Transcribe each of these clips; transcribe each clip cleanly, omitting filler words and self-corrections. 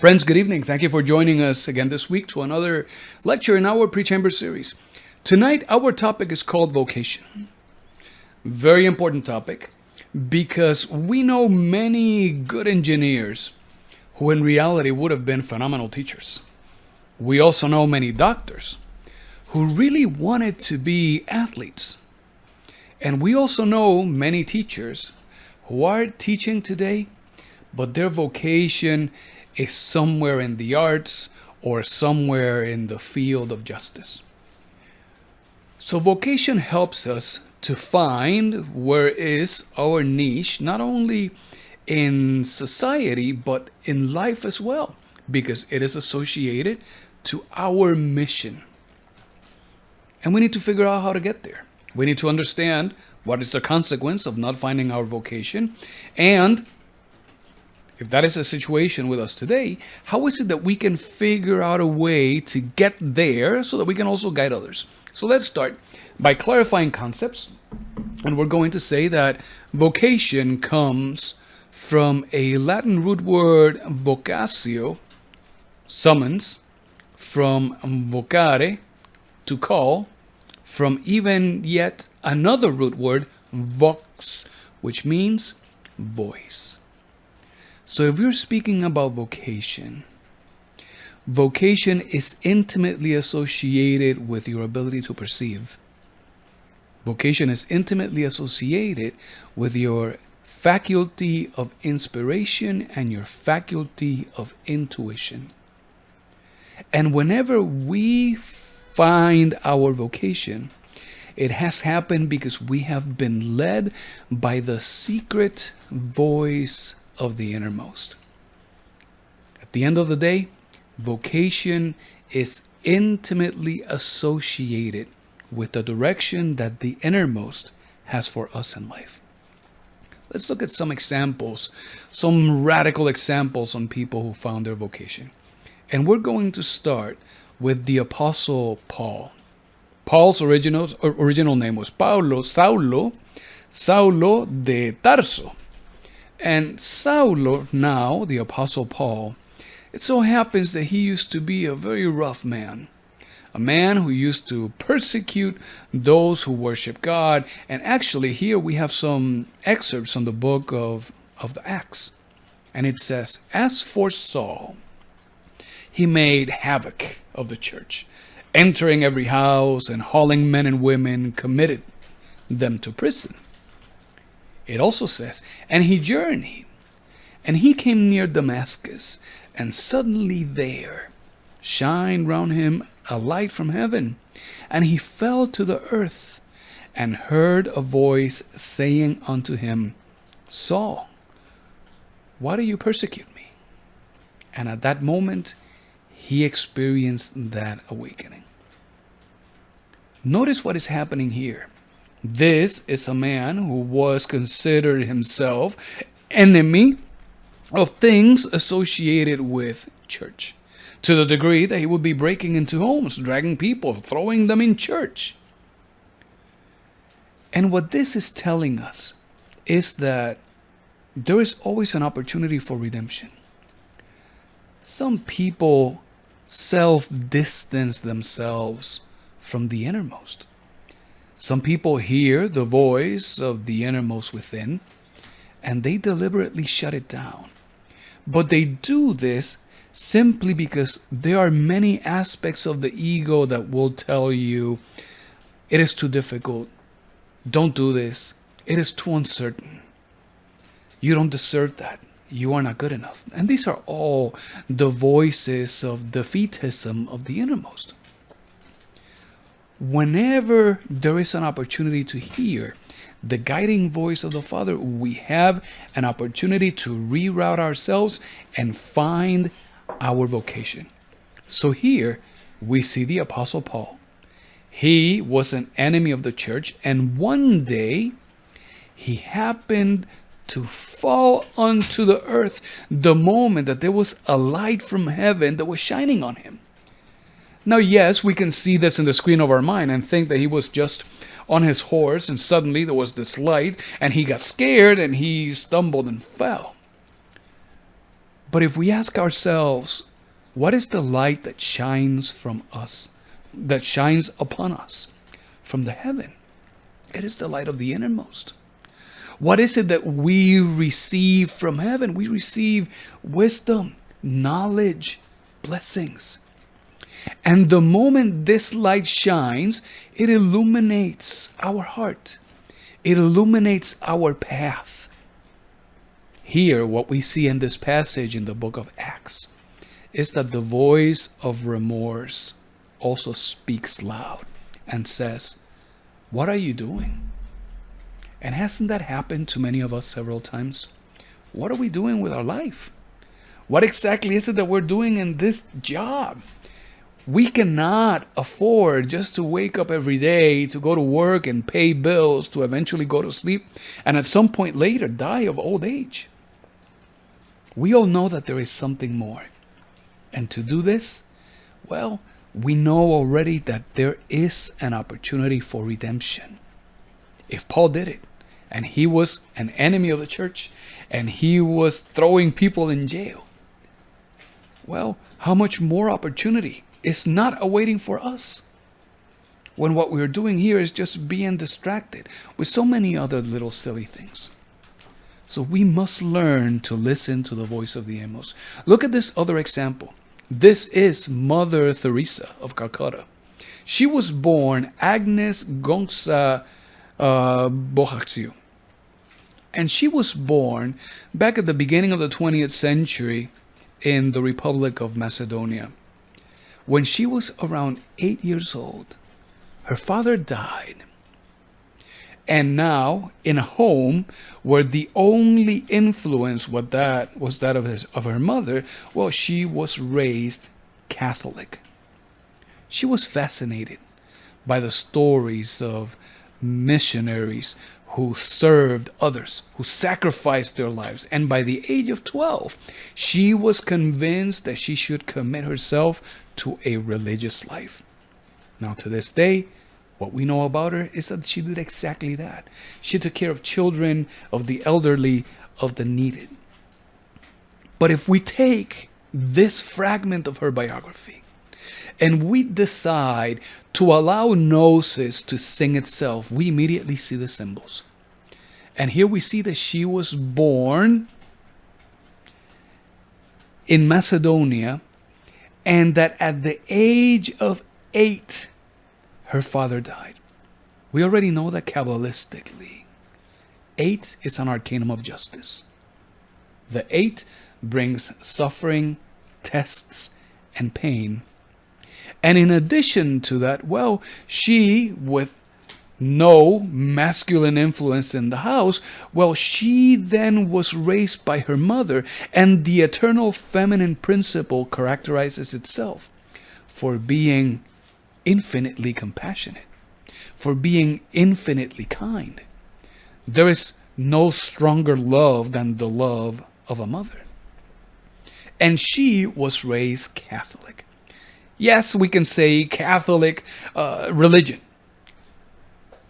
Friends, good evening. Thank you for joining us again this week to another lecture in our pre-chamber series. Tonight, our topic is called Vocation. Very important topic because we know many good engineers who in reality would have been phenomenal teachers. We also know many doctors who really wanted to be athletes. And we also know many teachers who are teaching today, but their vocation is somewhere in the arts or somewhere in the field of justice. So vocation helps us to find where is our niche, not only in society, but in life as well, because it is associated to our mission. And we need to figure out how to get there. We need to understand what is the consequence of not finding our vocation, and if that is a situation with us today, how is it that we can figure out a way to get there so that we can also guide others? So let's start by clarifying concepts. And we're going to say that vocation comes from a Latin root word vocatio, summons, from vocare, to call, from even yet another root word, vox, which means voice. So if you're speaking about vocation, vocation is intimately associated with your ability to perceive. Vocation is intimately associated with your faculty of inspiration and your faculty of intuition. And whenever we find our vocation, it has happened because we have been led by the secret voice of the innermost. At the end of the day, vocation is intimately associated with the direction that the innermost has for us in life. Let's look at some examples, some radical examples on people who found their vocation. And we're going to start with the Apostle Paul. Paul's original name was Saulo de Tarso. And Saulo, now the Apostle Paul, it so happens that he used to be a very rough man. A man who used to persecute those who worship God. And actually here we have some excerpts from the book of the Acts. And it says, as for Saul, he made havoc of the church, entering every house and hauling men and women, committed them to prison. It also says, and he journeyed, and he came near Damascus, and suddenly there shined round him a light from heaven, and he fell to the earth, and heard a voice saying unto him, Saul, why do you persecute me? And at that moment, he experienced that awakening. Notice what is happening here. This is a man who was considered himself enemy of things associated with church, to the degree that he would be breaking into homes, dragging people, throwing them in church. And what this is telling us is that there is always an opportunity for redemption. Some people self-distance themselves from the innermost. Some people hear the voice of the innermost within, and they deliberately shut it down. But they do this simply because there are many aspects of the ego that will tell you, it is too difficult, don't do this, it is too uncertain, you don't deserve that, you are not good enough. And these are all the voices of defeatism of the innermost. Whenever there is an opportunity to hear the guiding voice of the Father, we have an opportunity to reroute ourselves and find our vocation. So here we see the Apostle Paul. He was an enemy of the church, and one day he happened to fall onto the earth the moment that there was a light from heaven that was shining on him. Now, yes, we can see this in the screen of our mind and think that he was just on his horse and suddenly there was this light and he got scared and he stumbled and fell. But if we ask ourselves, what is the light that shines from us, that shines upon us from the heaven? It is the light of the innermost. What is it that we receive from heaven? We receive wisdom, knowledge, blessings. And the moment this light shines, it illuminates our heart. It illuminates our path. Here, what we see in this passage in the book of Acts is that the voice of remorse also speaks loud and says, "What are you doing?" And hasn't that happened to many of us several times? What are we doing with our life? What exactly is it that we're doing in this job? We cannot afford just to wake up every day, to go to work and pay bills, to eventually go to sleep, and at some point later die of old age. We all know that there is something more. And to do this, well, we know already that there is an opportunity for redemption. If Paul did it, and he was an enemy of the church, and he was throwing people in jail, well, how much more opportunity is not awaiting for us when what we're doing here is just being distracted with so many other little silly things? So we must learn to listen to the voice of the innermost. Look at this other example. This is Mother Teresa of Calcutta. She was born Agnes Gonza Bojaxio. And she was born back at the beginning of the 20th century in the Republic of Macedonia. When she was around 8 years old, her father died. And now, in a home where the only influence was that of her mother, well, she was raised Catholic. She was fascinated by the stories of missionaries who served others, who sacrificed their lives. And by the age of 12, she was convinced that she should commit herself to a religious life. Now, to this day, what we know about her is that she did exactly that. She took care of children, of the elderly, of the needed. But if we take this fragment of her biography and we decide to allow Gnosis to sing itself, we immediately see the symbols. And here we see that she was born in Macedonia, and that at the age of 8, her father died. We already know that Kabbalistically, 8 is an arcanum of justice. The 8 brings suffering, tests, and pain. And in addition to that, well, she, with no masculine influence in the house, well, she then was raised by her mother, and the eternal feminine principle characterizes itself for being infinitely compassionate, for being infinitely kind. There is no stronger love than the love of a mother. And she was raised Catholic. Yes, we can say Catholic religion.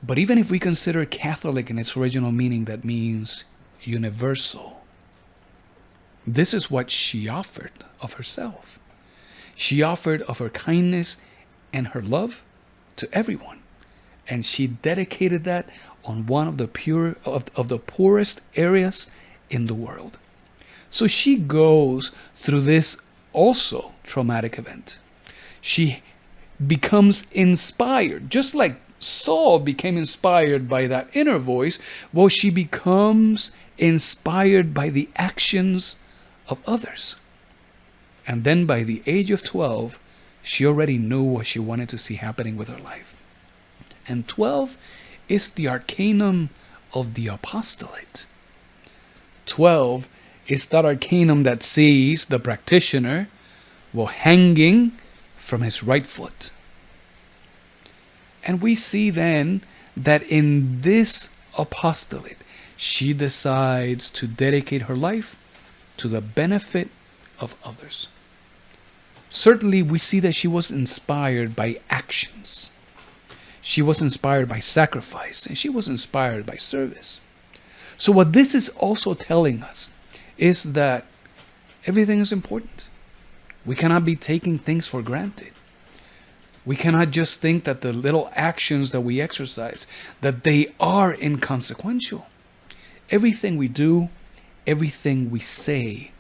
But even if we consider Catholic in its original meaning, that means universal. This is what she offered of herself. She offered of her kindness and her love to everyone. And she dedicated that on one of the poorest areas in the world. So she goes through this also traumatic event. She becomes inspired, just like Saul became inspired by that inner voice. Well, she becomes inspired by the actions of others. And then by the age of 12, she already knew what she wanted to see happening with her life. And 12 is the arcanum of the apostolate. 12 is that arcanum that sees the practitioner, well, hanging from his right foot. And we see then that in this apostolate, she decides to dedicate her life to the benefit of others. Certainly, we see that she was inspired by actions. She was inspired by sacrifice, and she was inspired by service. So what this is also telling us is that Everything is important. We cannot be taking things for granted. We cannot just think that the little actions that we exercise, that they are inconsequential. Everything we do, everything we say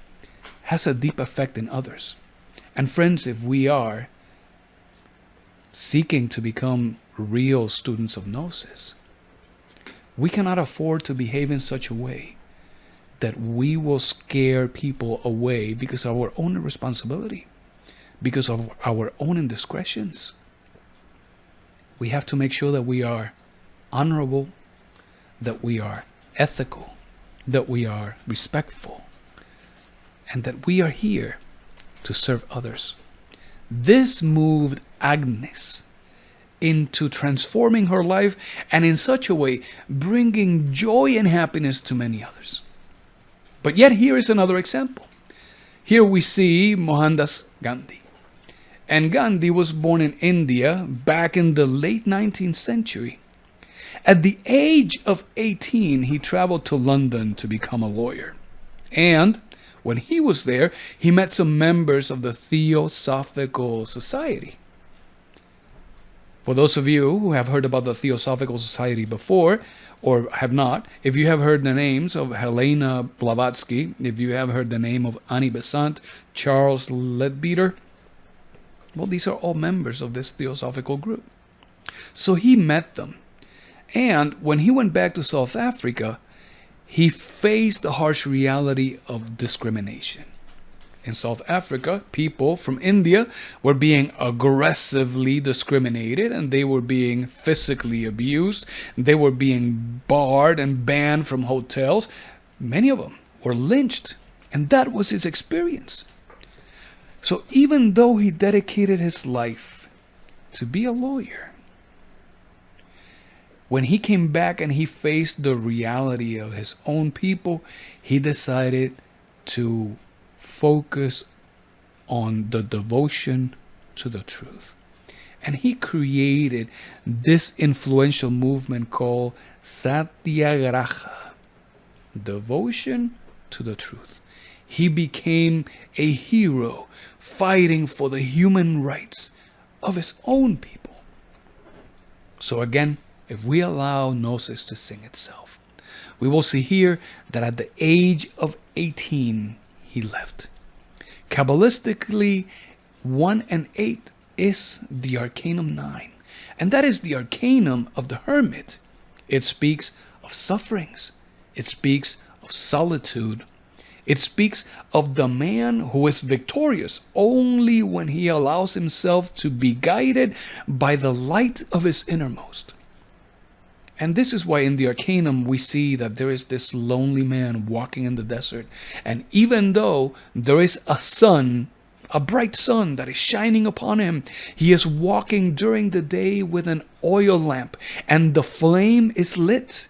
has a deep effect in others. And friends, if we are seeking to become real students of Gnosis, we cannot afford to behave in such a way that we will scare people away because of our own irresponsibility, because of our own indiscretions. We have to make sure that we are honorable, that we are ethical, that we are respectful, and that we are here to serve others. This moved Agnes into transforming her life, and in such a way bringing joy and happiness to many others. But yet here is another example. Here we see Mohandas Gandhi. And Gandhi was born in India back in the late 19th century. At the age of 18, he traveled to London to become a lawyer. And when he was there, he met some members of the Theosophical Society. For those of you who have heard about the Theosophical Society before, or have not, if you have heard the names of Helena Blavatsky, if you have heard the name of Annie Besant, Charles Leadbeater, well, these are all members of this Theosophical group. So he met them. And when he went back to South Africa, he faced the harsh reality of discrimination. In South Africa, people from India were being aggressively discriminated, and they were being physically abused. They were being barred and banned from hotels. Many of them were lynched, and that was his experience. So even though he dedicated his life to be a lawyer, when he came back and he faced the reality of his own people, he decided to focus on the devotion to the truth. And he created this influential movement called Satyagraha, devotion to the truth. He became a hero fighting for the human rights of his own people. So again, if we allow Gnosis to sing itself, we will see here that at the age of 18, he left. Kabbalistically, 1 and 8 is the Arcanum 9. And that is the Arcanum of the hermit. It speaks of sufferings. It speaks of solitude. It speaks of the man who is victorious only when he allows himself to be guided by the light of his innermost. And this is why in the Arcanum we see that there is this lonely man walking in the desert. And even though there is a sun, a bright sun that is shining upon him, he is walking during the day with an oil lamp, and the flame is lit.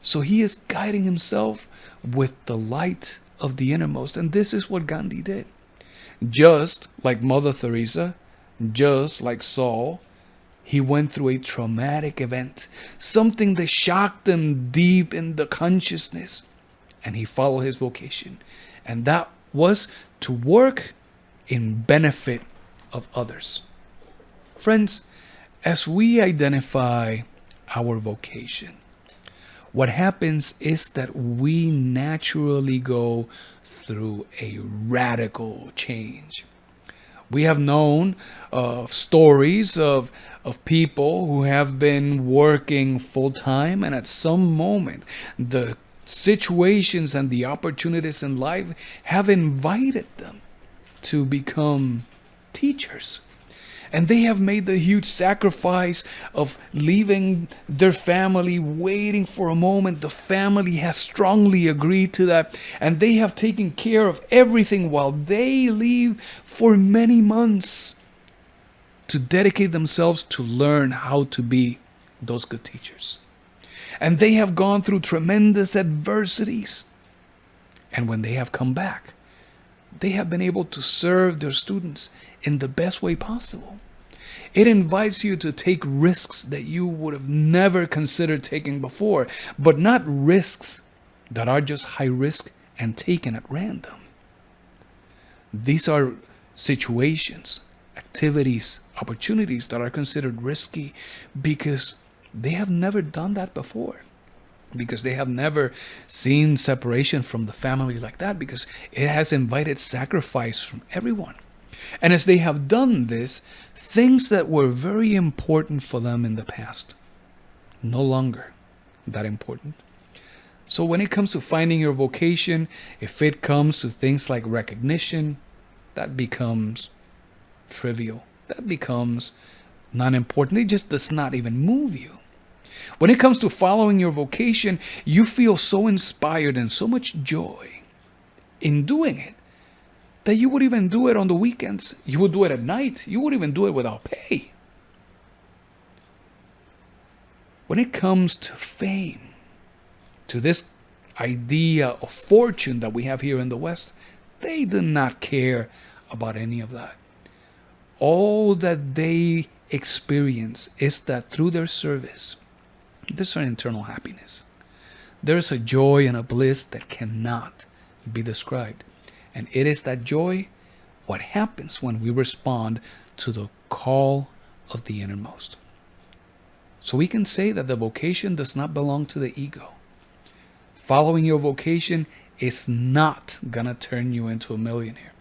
So he is guiding himself with the light of the innermost. And this is what Gandhi did. Just like Mother Teresa, just like Saul, he went through a traumatic event, something that shocked him deep in the consciousness, and he followed his vocation. And that was to work in benefit of others. Friends, as we identify our vocation, what happens is that we naturally go through a radical change. We have known stories of people who have been working full-time, and at some moment the situations and the opportunities in life have invited them to become teachers. And they have made the huge sacrifice of leaving their family, waiting for a moment. The family has strongly agreed to that. And they have taken care of everything while they leave for many months to dedicate themselves to learn how to be those good teachers. And they have gone through tremendous adversities. And when they have come back, they have been able to serve their students in the best way possible. It invites you to take risks that you would have never considered taking before, but not risks that are just high risk and taken at random. These are situations, activities, opportunities that are considered risky because they have never done that before. Because they have never seen separation from the family like that, because it has invited sacrifice from everyone. And as they have done this, things that were very important for them in the past, no longer that important. So when it comes to finding your vocation, if it comes to things like recognition, that becomes trivial. That becomes not important. It just does not even move you. When it comes to following your vocation, you feel so inspired and so much joy in doing it that you would even do it on the weekends. You would do it at night. You would even do it without pay. When it comes to fame, to this idea of fortune that we have here in the West, they do not care about any of that. All that they experience is that through their service, there's an internal happiness. There's a joy and a bliss that cannot be described. And it is that joy what happens when we respond to the call of the innermost. So we can say that the vocation does not belong to the ego. Following your vocation is not gonna turn you into a millionaire.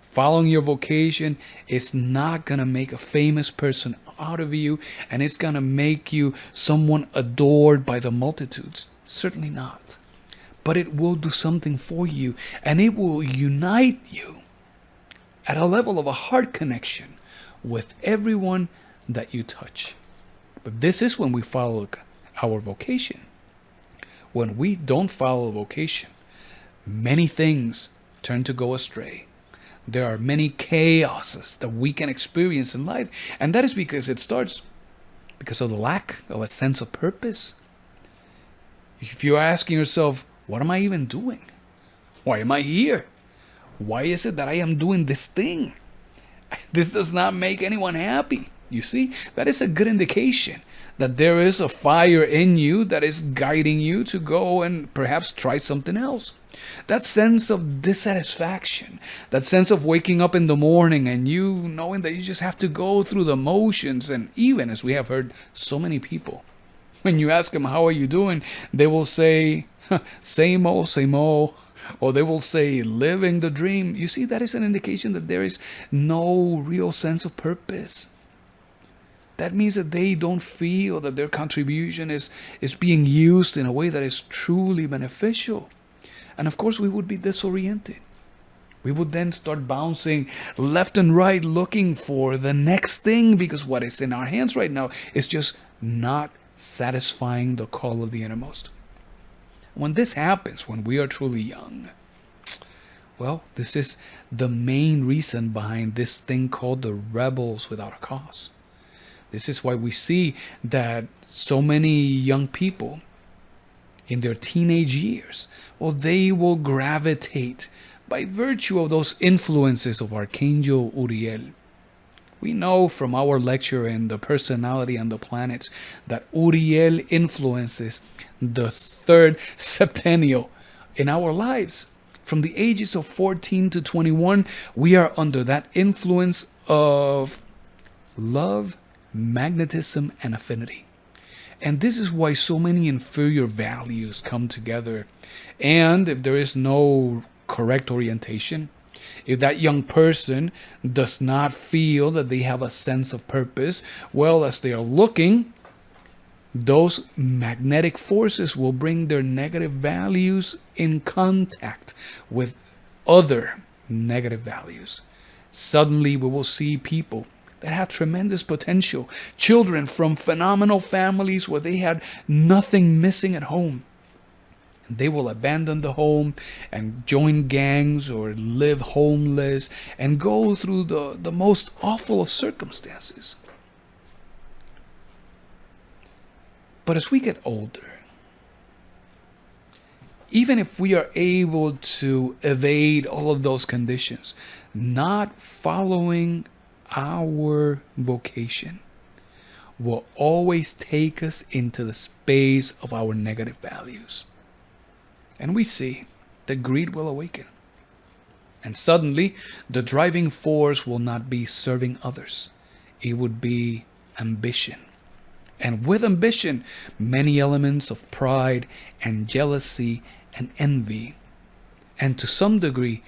Following your vocation is not gonna make a famous person out of you, and it's gonna make you someone adored by the multitudes. Certainly not. But it will do something for you, and it will unite you at a level of a heart connection with everyone that you touch. But this is when we follow our vocation. When we don't follow a vocation, many things turn to go astray. There are many chaoses that we can experience in life, and that is because it starts because of the lack of a sense of purpose. If you're asking yourself, what am I even doing? Why am I here? Why is it that I am doing this thing? This does not make anyone happy. You see, that is a good indication that there is a fire in you that is guiding you to go and perhaps try something else. That sense of dissatisfaction, that sense of waking up in the morning and you knowing that you just have to go through the motions, and even as we have heard so many people, when you ask them, how are you doing? They will say, same old, or they will say, living the dream. You see, that is an indication that there is no real sense of purpose. That means that they don't feel that their contribution is being used in a way that is truly beneficial. And of course, we would be disoriented. We would then start bouncing left and right looking for the next thing, because what is in our hands right now is just not satisfying the call of the innermost. When this happens, when we are truly young, well, this is the main reason behind this thing called the rebels without a cause. This is why we see that so many young people in their teenage years, well, they will gravitate by virtue of those influences of Archangel Uriel. We know from our lecture in the personality and the planets that Uriel influences the third septennial in our lives. From the ages of 14 to 21, we are under that influence of love, magnetism, and affinity. And this is why so many inferior values come together. And if there is no correct orientation, if that young person does not feel that they have a sense of purpose, well, as they are looking, those magnetic forces will bring their negative values in contact with other negative values. Suddenly, we will see people that have tremendous potential, children from phenomenal families where they had nothing missing at home. They will abandon the home and join gangs or live homeless and go through the most awful of circumstances. But as we get older, even if we are able to evade all of those conditions, not following our vocation will always take us into the space of our negative values. And we see that greed will awaken. And suddenly, the driving force will not be serving others. It would be ambition. And with ambition, many elements of pride and jealousy and envy. And to some degree,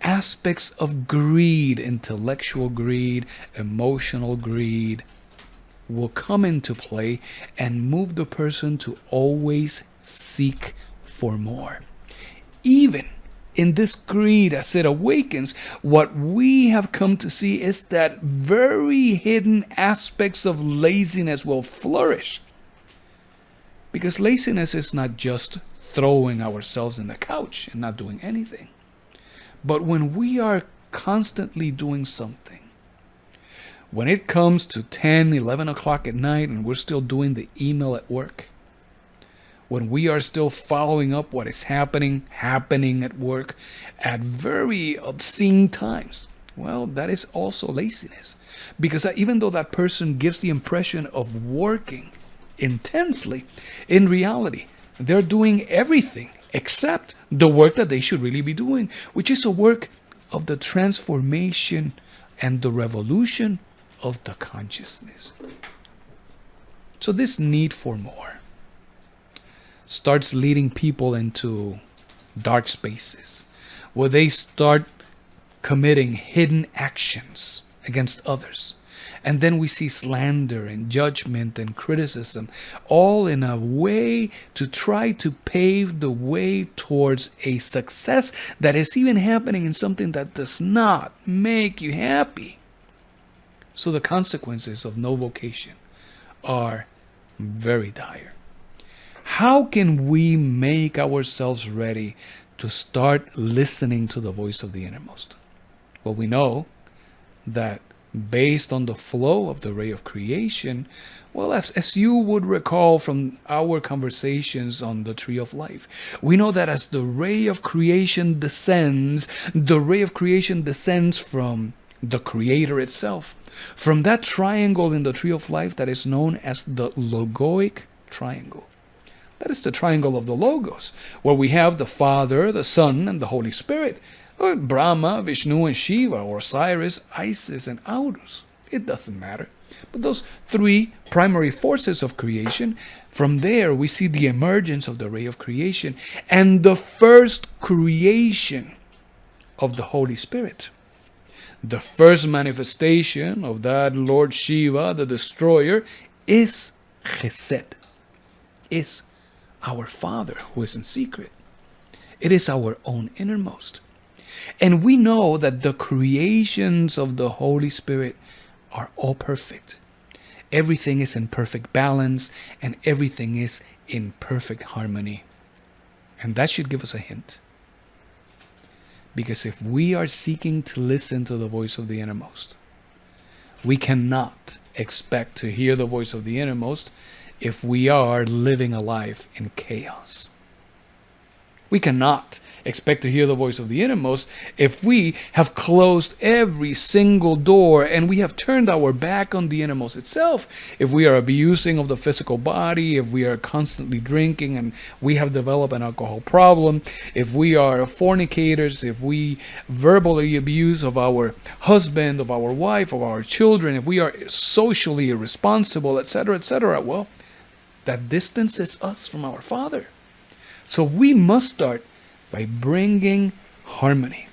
aspects of greed, intellectual greed, emotional greed, will come into play and move the person to always seek for more. Even in this greed, as it awakens, what we have come to see is that very hidden aspects of laziness will flourish. Because laziness is not just throwing ourselves in the couch and not doing anything. But when we are constantly doing something, when it comes to 10, 11 o'clock at night and we're still doing the email at work, when we are still following up what is happening at work at very obscene times, well, that is also laziness. Because even though that person gives the impression of working intensely, in reality, they're doing everything except the work that they should really be doing, which is a work of the transformation and the revolution of the consciousness. So this need for more starts leading people into dark spaces where they start committing hidden actions against others. And then we see slander and judgment and criticism, all in a way to try to pave the way towards a success that is even happening in something that does not make you happy. So the consequences of no vocation are very dire. How can we make ourselves ready to start listening to the voice of the innermost? Well, we know that based on the flow of the ray of creation, well, as you would recall from our conversations on the tree of life, we know that as the ray of creation descends, the ray of creation descends from the Creator itself, from that triangle in the tree of life that is known as the logoic triangle. That is the triangle of the Logos, where we have the Father, the Son, and the Holy Spirit. Or Brahma, Vishnu, and Shiva, or Osiris, Isis, and Horus. It doesn't matter. But those three primary forces of creation, from there we see the emergence of the ray of creation and the first creation of the Holy Spirit. The first manifestation of that Lord Shiva, the destroyer, is Chesed, is our Father who is in secret. It is our own innermost. And we know that the creations of the Holy Spirit are all perfect. Everything is in perfect balance and everything is in perfect harmony. And that should give us a hint. Because if we are seeking to listen to the voice of the innermost, we cannot expect to hear the voice of the innermost if we are living a life in chaos. We cannot expect to hear the voice of the innermost if we have closed every single door and we have turned our back on the innermost itself. If we are abusing of the physical body, if we are constantly drinking and we have developed an alcohol problem, if we are fornicators, if we verbally abuse of our husband, of our wife, of our children, if we are socially irresponsible, etc., well, that distances us from our Father. So we must start by bringing harmony.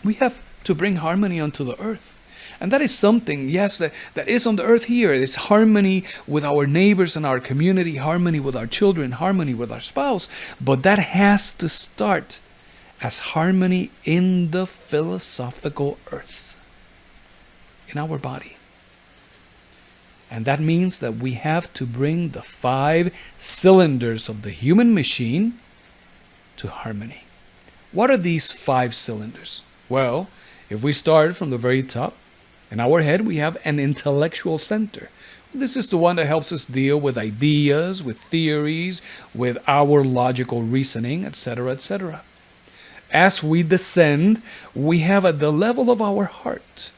We have to bring harmony onto the earth. And that is something, yes, that is on the earth here. It's harmony with our neighbors and our community, harmony with our children, harmony with our spouse. But that has to start as harmony in the philosophical earth, in our body. And that means that we have to bring the 5 cylinders of the human machine to harmony. What are these 5 cylinders? Well, if we start from the very top, in our head we have an intellectual center. This is the one that helps us deal with ideas, with theories, with our logical reasoning, etc. As we descend, we have at the level of our heart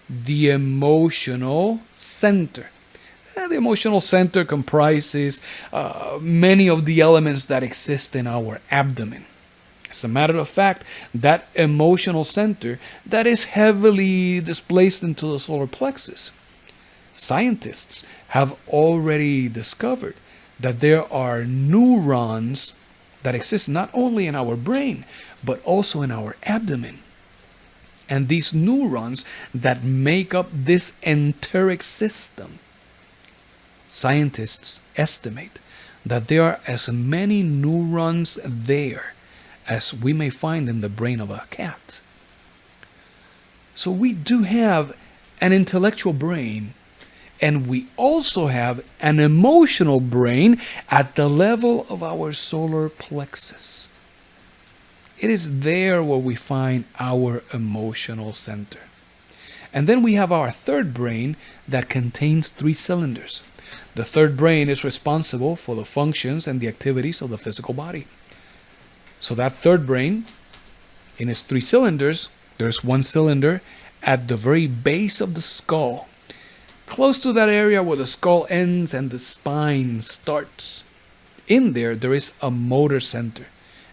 the emotional center. The emotional center comprises many of the elements that exist in our abdomen. As a matter of fact, that emotional center that is heavily displaced into the solar plexus, scientists have already discovered that there are neurons that exist not only in our brain, but also in our abdomen. And these neurons that make up this enteric system, scientists estimate that there are as many neurons there as we may find in the brain of a cat. So we do have an intellectual brain, and we also have an emotional brain at the level of our solar plexus. It is there where we find our emotional center. And then we have our third brain that contains 3 cylinders. The third brain is responsible for the functions and the activities of the physical body. So that third brain, in its 3 cylinders, there's 1 cylinder at the very base of the skull, close to that area where the skull ends and the spine starts. In there is a motor center.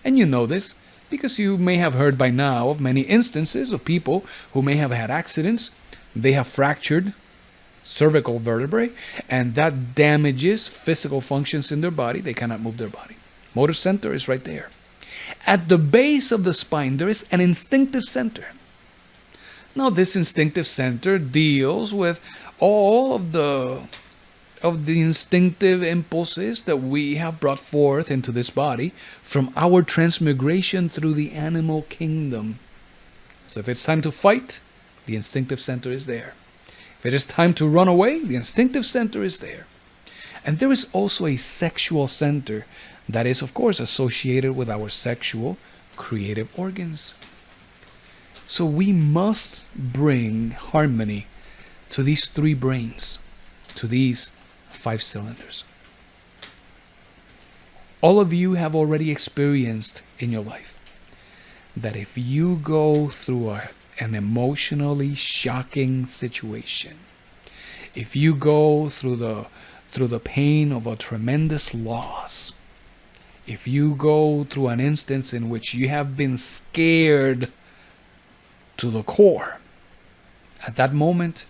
And you know this because you may have heard by now of many instances of people who may have had accidents. They have fractured cervical vertebrae, and that damages physical functions in their body. They cannot move their body. Motor center is right there. At the base of the spine, there is an instinctive center. Now, this instinctive center deals with all of the instinctive impulses that we have brought forth into this body from our transmigration through the animal kingdom. So if it's time to fight, the instinctive center is there. If it is time to run away, the instinctive center is there. And there is also a sexual center that is, of course, associated with our sexual creative organs. So we must bring harmony to these 3 brains, to these 5 cylinders. All of you have already experienced in your life that if you go through an emotionally shocking situation, if you go through the pain of a tremendous loss, if you go through an instance in which you have been scared to the core, at that moment,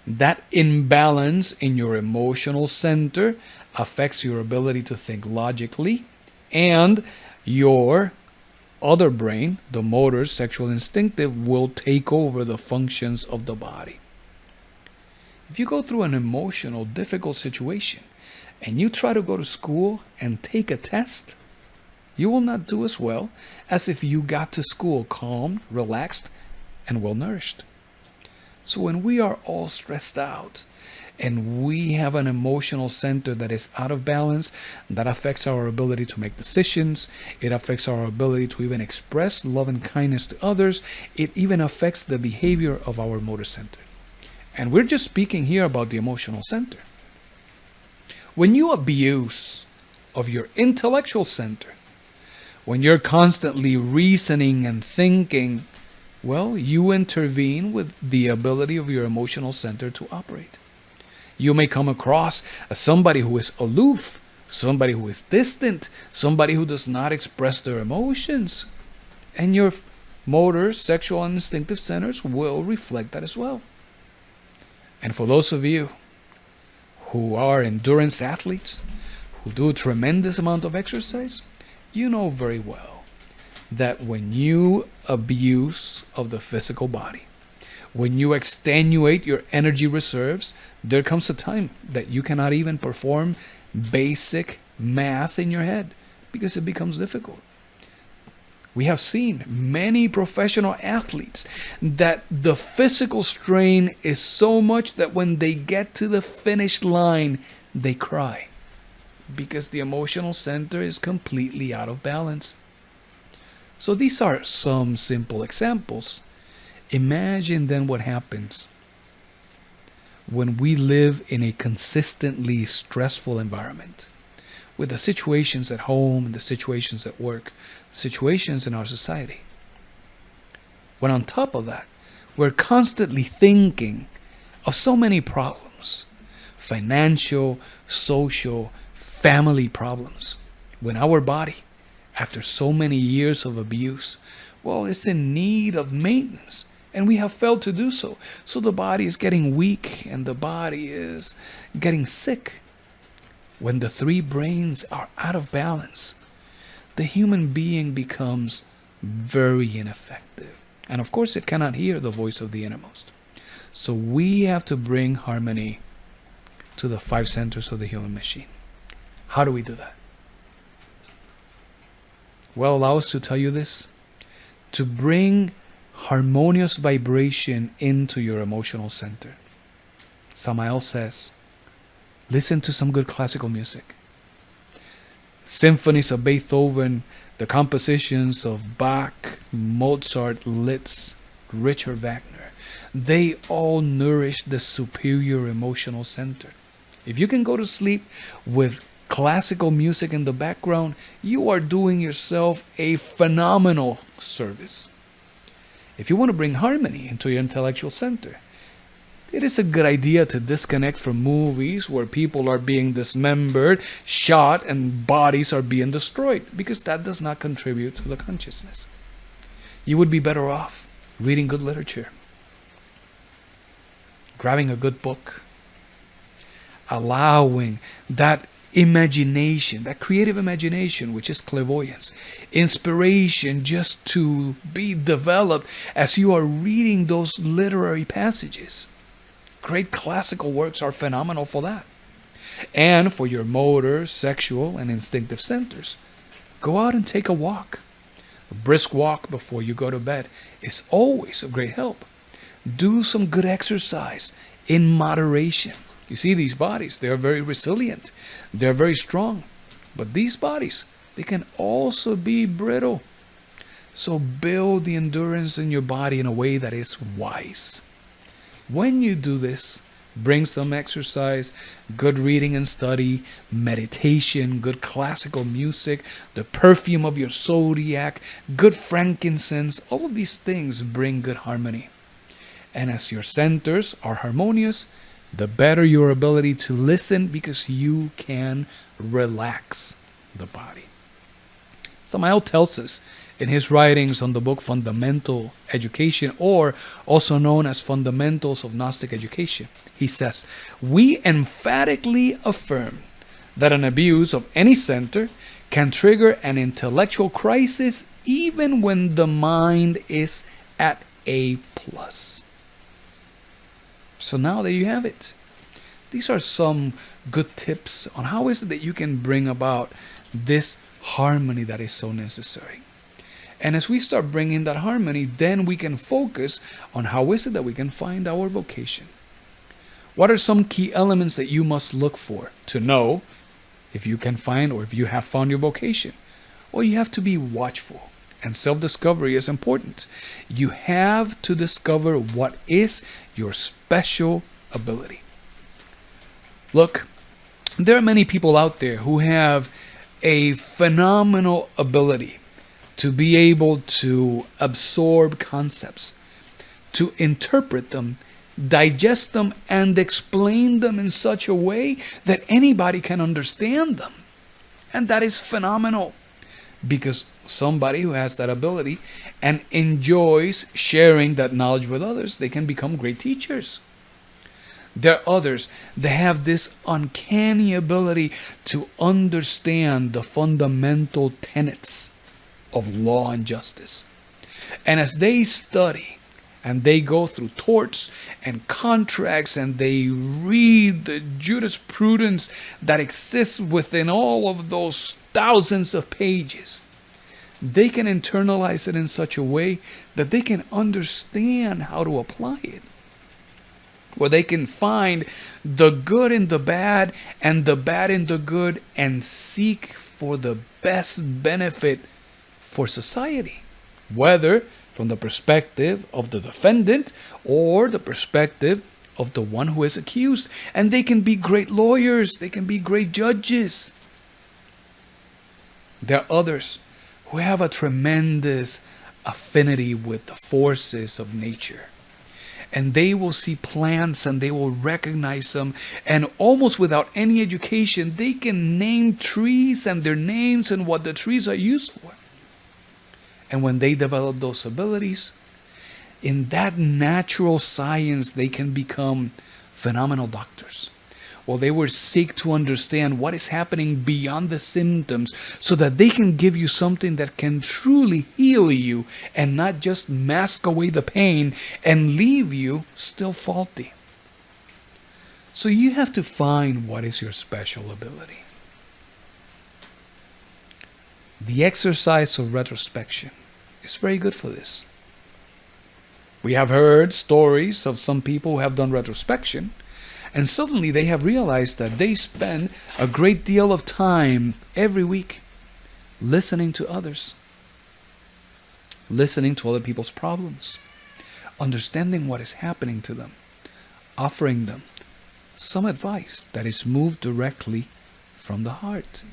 that imbalance in your emotional center affects your ability to think logically, and your other brain, the motor, sexual, instinctive, will take over the functions of the body. If you go through an emotional, difficult situation and you try to go to school and take a test, you will not do as well as if you got to school calm, relaxed, and well nourished. So when we are all stressed out and we have an emotional center that is out of balance, that affects our ability to make decisions. It affects our ability to even express love and kindness to others. It even affects the behavior of our motor center. And we're just speaking here about the emotional center. When you abuse of your intellectual center, when you're constantly reasoning and thinking, well, you intervene with the ability of your emotional center to operate. You may come across as somebody who is aloof, somebody who is distant, somebody who does not express their emotions. And your motor, sexual, and instinctive centers will reflect that as well. And for those of you who are endurance athletes, who do a tremendous amount of exercise, you know very well that when you abuse of the physical body, when you extenuate your energy reserves, there comes a time that you cannot even perform basic math in your head because it becomes difficult. We have seen many professional athletes that the physical strain is so much that when they get to the finish line, they cry because the emotional center is completely out of balance. So these are some simple examples. Imagine then what happens when we live in a consistently stressful environment, with the situations at home and the situations at work, the situations in our society. When on top of that, we're constantly thinking of so many problems, financial, social, family problems, when our body after so many years of abuse, well, it's in need of maintenance. And we have failed to do so. So the body is getting weak and the body is getting sick. When the three brains are out of balance, the human being becomes very ineffective. And of course, it cannot hear the voice of the innermost. So we have to bring harmony to the 5 centers of the human machine. How do we do that? Well, allow us to tell you this. To bring harmonious vibration into your emotional center, Samael says, listen to some good classical music. Symphonies of Beethoven, the compositions of Bach, Mozart, Liszt, Richard Wagner, they all nourish the superior emotional center. If you can go to sleep with classical music in the background, you are doing yourself a phenomenal service. If you want to bring harmony into your intellectual center, it is a good idea to disconnect from movies where people are being dismembered, shot, and bodies are being destroyed, because that does not contribute to the consciousness. You would be better off reading good literature, grabbing a good book, allowing that imagination, that creative imagination, which is clairvoyance, inspiration, just to be developed as you are reading those literary passages. Great classical works are phenomenal for that. And for your motor, sexual, and instinctive centers, go out and take a walk. A brisk walk before you go to bed is always of great help. Do some good exercise in moderation. You see, these bodies, they are very resilient. They're very strong. But these bodies, they can also be brittle. So build the endurance in your body in a way that is wise. When you do this, bring some exercise, good reading and study, meditation, good classical music, the perfume of your zodiac, good frankincense. All of these things bring good harmony. And as your centers are harmonious, the better your ability to listen, because you can relax the body. Samael tells us in his writings on the book Fundamental Education, or also known as Fundamentals of Gnostic Education, he says, we emphatically affirm that an abuse of any center can trigger an intellectual crisis even when the mind is at A+. So now there you have it. These are some good tips on how is it that you can bring about this harmony that is so necessary. And as we start bringing that harmony, then we can focus on how is it that we can find our vocation. What are some key elements that you must look for to know if you can find or if you have found your vocation? Well, you have to be watchful. And self-discovery is important. You have to discover what is your special ability. Look, there are many people out there who have a phenomenal ability to be able to absorb concepts, to interpret them, digest them, and explain them in such a way that anybody can understand them. And that is phenomenal, because somebody who has that ability and enjoys sharing that knowledge with others, they can become great teachers. There are others that have this uncanny ability to understand the fundamental tenets of law and justice. And as they study and they go through torts and contracts and they read the jurisprudence that exists within all of those thousands of pages, they can internalize it in such a way that they can understand how to apply it. Where they can find the good in the bad and the bad in the good and seek for the best benefit for society. Whether from the perspective of the defendant or the perspective of the one who is accused. And they can be great lawyers. They can be great judges. There are others who have a tremendous affinity with the forces of nature. and they will see plants and they will recognize them, and almost without any education they can name trees and their names and what the trees are used for. And when they develop those abilities, in that natural science they can become phenomenal doctors. Well, they will seek to understand what is happening beyond the symptoms so that they can give you something that can truly heal you and not just mask away the pain and leave you still faulty. So you have to find what is your special ability. The exercise of retrospection is very good for this. We have heard stories of some people who have done retrospection, and suddenly they have realized that they spend a great deal of time every week listening to others, listening to other people's problems, understanding what is happening to them, offering them some advice that is moved directly from the heart.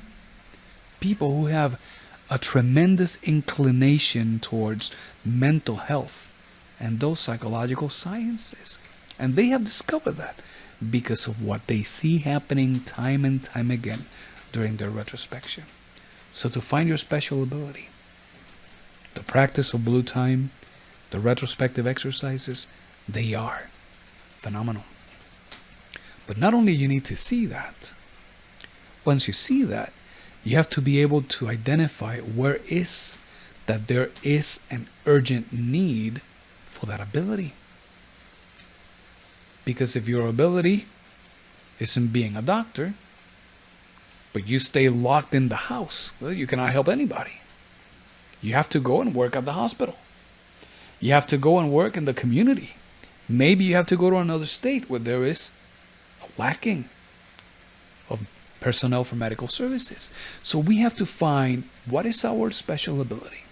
People who have a tremendous inclination towards mental health and those psychological sciences. And they have discovered that because of what they see happening time and time again during their retrospection. So to find your special ability, the practice of blue time, the retrospective exercises, they are phenomenal. But not only you need to see that, once you see that, you have to be able to identify where is that there is an urgent need for that ability. Because if your ability isn't being a doctor, but you stay locked in the house, well, you cannot help anybody. You have to go and work at the hospital. You have to go and work in the community. Maybe you have to go to another state where there is a lacking of personnel for medical services. So we have to find what is our special ability.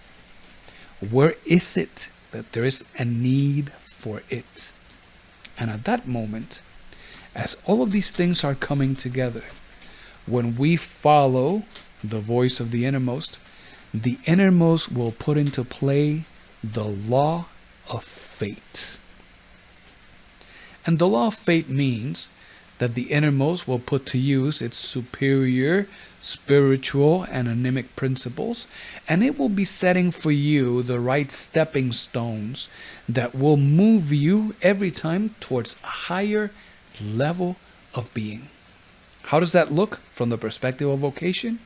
Where is it that there is a need for it? And at that moment, as all of these things are coming together, when we follow the voice of the innermost will put into play the law of fate. And the law of fate means that the innermost will put to use its superior spiritual and animic principles, and it will be setting for you the right stepping stones that will move you every time towards a higher level of being. How does that look from the perspective of vocation?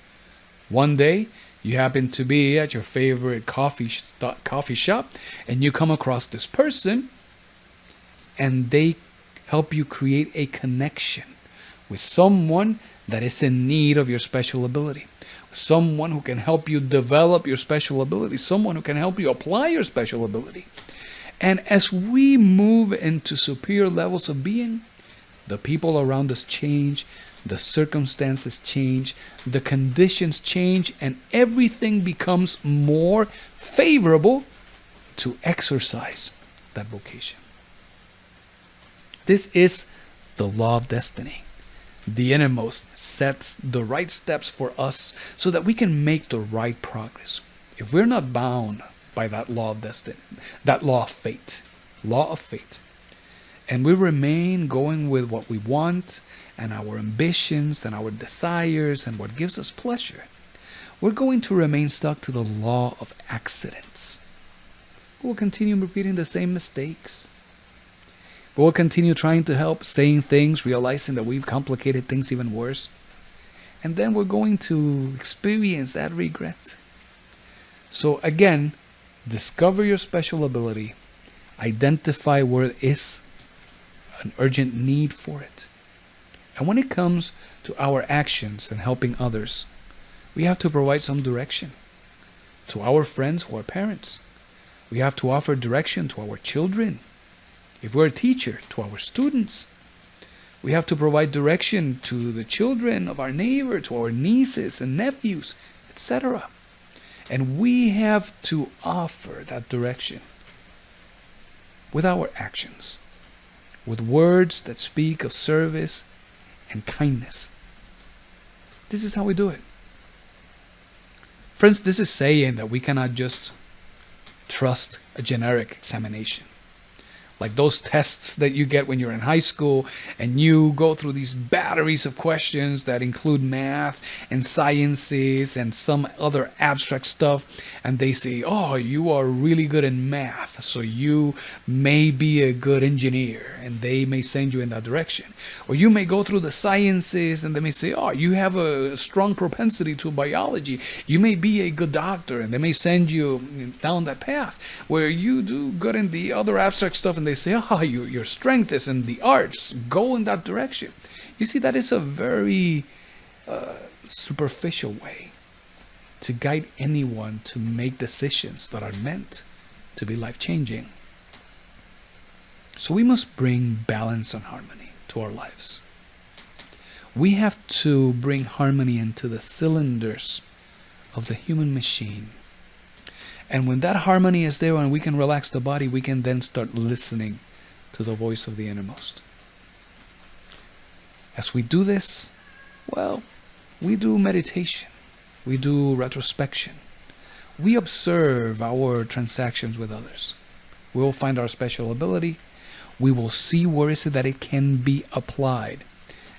One day you happen to be at your favorite coffee shop and you come across this person and they help you create a connection with someone that is in need of your special ability, someone who can help you develop your special ability, someone who can help you apply your special ability. And as we move into superior levels of being, the people around us change, the circumstances change, the conditions change, and everything becomes more favorable to exercise that vocation. This is the law of destiny. The innermost sets the right steps for us so that we can make the right progress. If we're not bound by that law of destiny, that law of fate, and we remain going with what we want and our ambitions and our desires and what gives us pleasure, we're going to remain stuck to the law of accidents. We'll continue repeating the same mistakes. We'll continue trying to help, saying things, realizing that we've complicated things even worse. And then we're going to experience that regret. So again, discover your special ability. Identify where there is an urgent need for it. And when it comes to our actions and helping others, we have to provide some direction to our friends who are parents. We have to offer direction to our children. If we're a teacher, to our students. We have to provide direction to the children of our neighbor, to our nieces and nephews, etc. And we have to offer that direction with our actions, with words that speak of service and kindness. This is how we do it. Friends, this is saying that we cannot just trust a generic examination. like those tests that you get when you're in high school, and you go through these batteries of questions that include math and sciences and some other abstract stuff, and they say, oh, you are really good in math, so you may be a good engineer, and they may send you in that direction. Or you may go through the sciences, and they may say, oh, you have a strong propensity to biology, you may be a good doctor, and they may send you down that path. Where you do good in the other abstract stuff, and they say, oh, your strength is in the arts, go in that direction. You see, that is a very superficial way to guide anyone to make decisions that are meant to be life-changing. So we must bring balance and harmony to our lives. We have to bring harmony into the cylinders of the human machine. And when that harmony is there and we can relax the body, we can then start listening to the voice of the innermost. As we do this, well, we do meditation. We do retrospection. We observe our transactions with others. We will find our special ability. We will see where is it that it can be applied.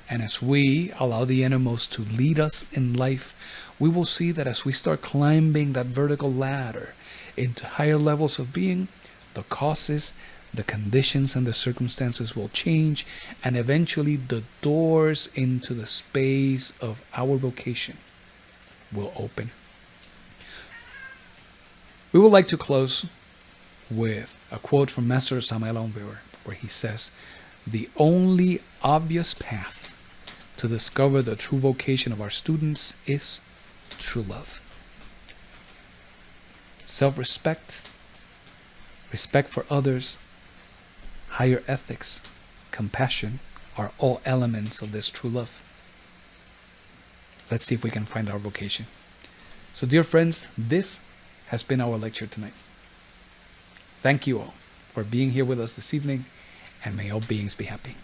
And as we allow the innermost to lead us in life, we will see that as we start climbing that vertical ladder into higher levels of being, the causes, the conditions, and the circumstances will change, and eventually the doors into the space of our vocation will open. We would like to close with a quote from Master Samael Aun Weor, where he says, "The only obvious path to discover the true vocation of our students is true love." Self-respect, respect for others, higher ethics, compassion are all elements of this true love. Let's see if we can find our vocation. So, dear friends, this has been our lecture tonight. Thank you all for being here with us this evening, and may all beings be happy.